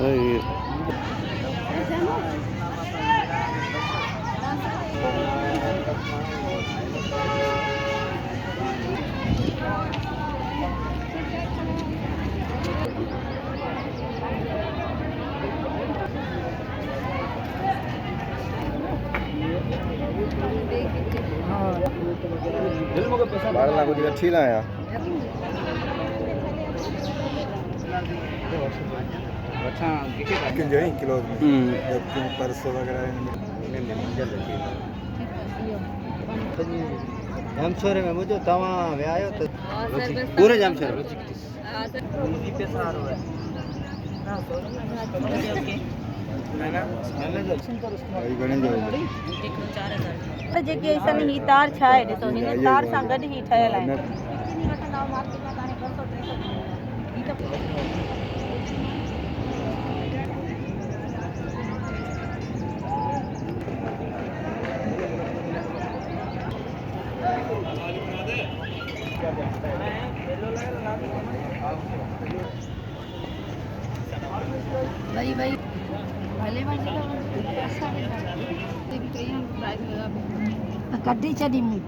ये बारह लाख की ठीक है अच्छा किलो पर्स वगैरह जामशोर में मुझे तवा व्यायो तो पूरे जामशोर जेके असन ही तार छा आहे ॾिसो हिन तार सां गॾु ही ठहियल आहे भाई भाई भले कड्ढी छॾी मूं